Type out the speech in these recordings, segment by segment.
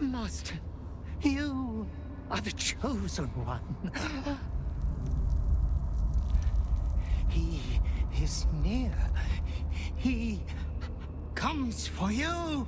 Master, you are the chosen one. He is near. He comes for you.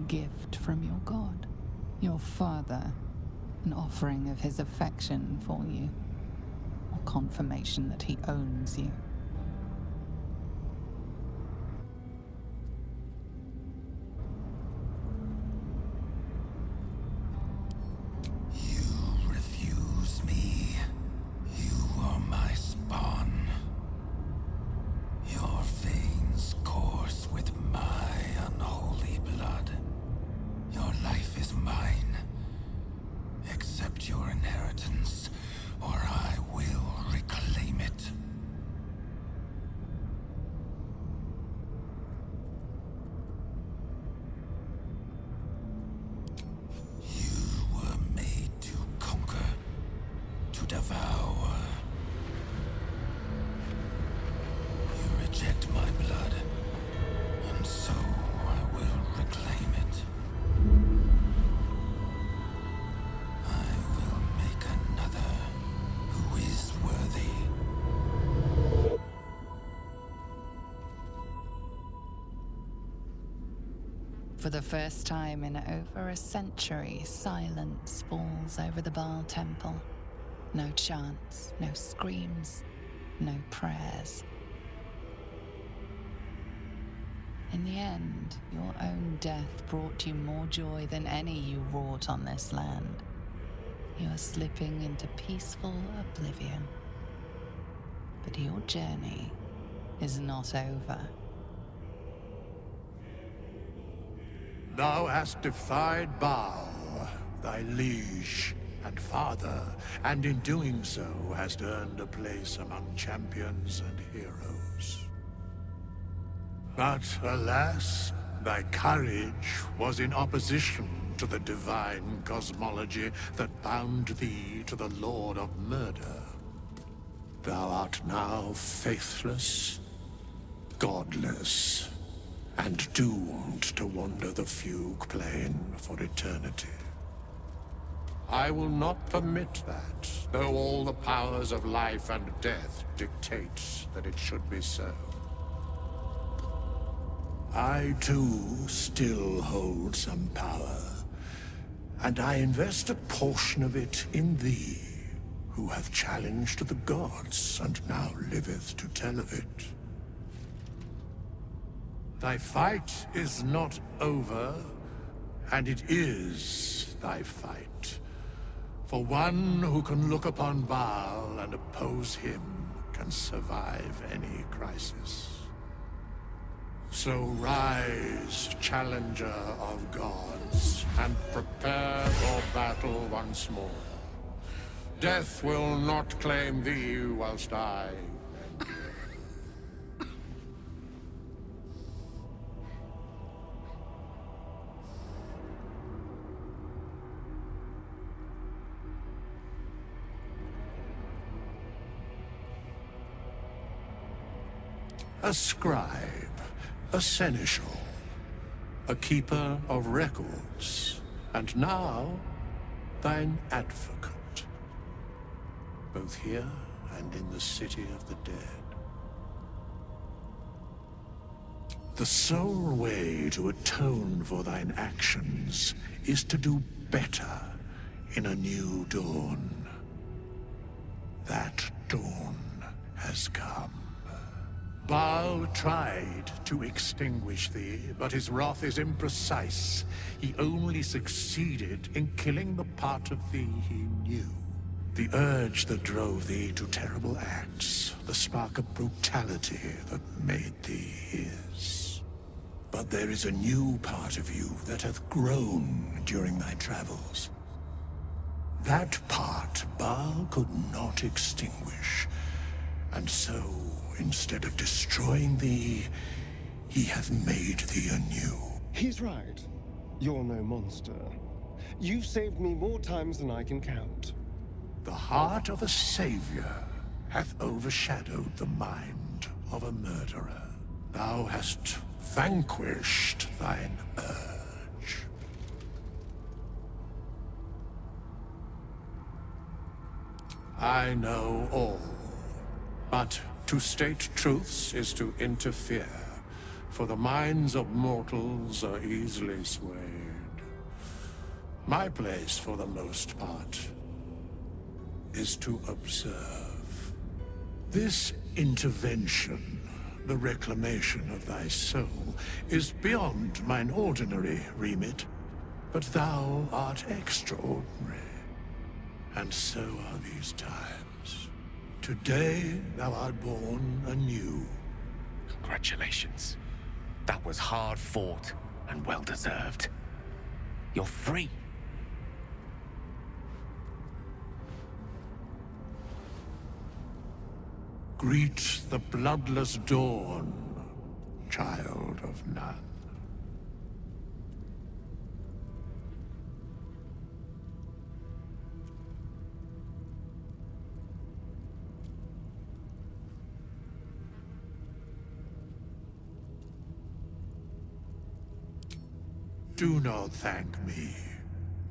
Gift from your god, your father, an offering of his affection for you, or confirmation that he owns you. You refuse me. You are my spawn. Your veins course with my unholy blood. Your life is mine. Accept your inheritance, or I will reclaim it. You were made to conquer, to devour. You reject my blood, and so I will reclaim it. I will make another who is worthy. For the first time in over a century, silence falls over the Baal temple. No chants, no screams, no prayers. In the end, your own death brought you more joy than any you wrought on this land. You are slipping into peaceful oblivion. But your journey is not over. Thou hast defied Baal, thy liege and father, and in doing so hast earned a place among champions and heroes. But alas, thy courage was in opposition to the divine cosmology that bound thee to the Lord of Murder. Thou art now faithless, godless, and doomed to wander the fugue plane for eternity. I will not permit that, though all the powers of life and death dictate that it should be so. I, too, still hold some power, and I invest a portion of it in thee, who hath challenged the gods and now liveth to tell of it. Thy fight is not over, and it is thy fight. For one who can look upon Baal and oppose him can survive any crisis. So rise, challenger of gods, and prepare for battle once more. Death will not claim thee whilst I endure. a scribe, a seneschal, a keeper of records, and now thine advocate, both here and in the city of the dead. The sole way to atone for thine actions is to do better in a new dawn. That dawn has come. Baal tried to extinguish thee, but his wrath is imprecise. He only succeeded in killing the part of thee he knew. The urge that drove thee to terrible acts, the spark of brutality that made thee his. But there is a new part of you that hath grown during thy travels. That part Baal could not extinguish, and so, instead of destroying thee, he hath made thee anew. He's right. You're no monster. You've saved me more times than I can count. The heart of a savior hath overshadowed the mind of a murderer. Thou hast vanquished thine urge. I know all, but to state truths is to interfere, for the minds of mortals are easily swayed. My place, for the most part, is to observe. This intervention, the reclamation of thy soul, is beyond mine ordinary remit, but thou art extraordinary. And so are these times. Today thou art born anew. Congratulations. That was hard fought and well deserved. You're free. Greet the bloodless dawn, child of none. Do not thank me.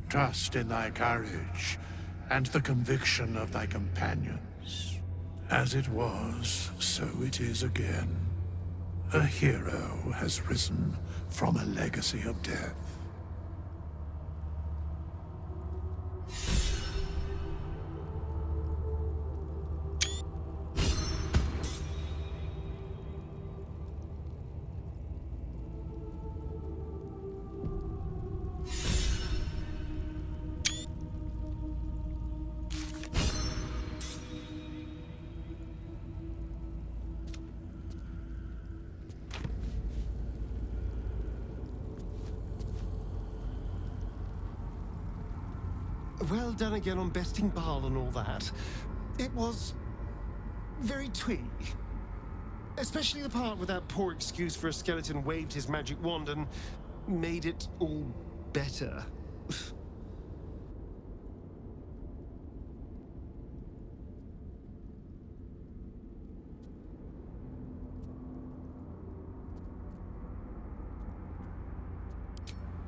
Trust in thy courage and the conviction of thy companions. As it was, so it is again. A hero has risen from a legacy of death. Well done again on besting Baal and all that. It was very twee. Especially the part where that poor excuse for a skeleton waved his magic wand and made it all better.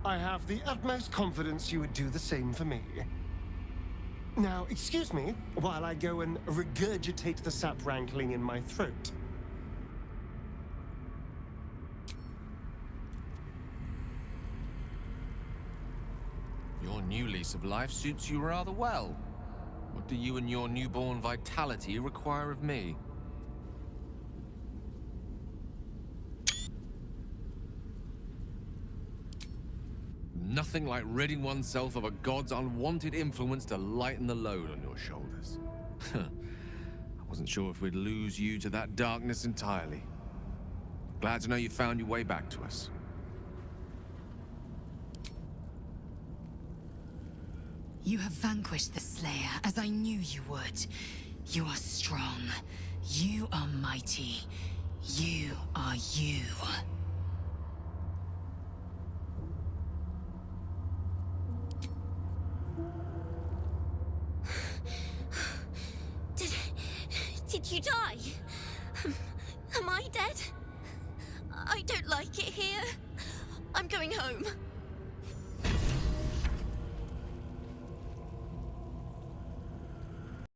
I have the utmost confidence you would do the same for me. Now, excuse me while I go and regurgitate the sap rankling in my throat. Your new lease of life suits you rather well. What do you and your newborn vitality require of me? Nothing like ridding oneself of a god's unwanted influence to lighten the load on your shoulders. I wasn't sure if we'd lose you to that darkness entirely. Glad to know you found your way back to us. You have vanquished the Slayer, as I knew you would. You are strong. You are mighty. You are you. Did you die? Am I dead? I don't like it here. I'm going home.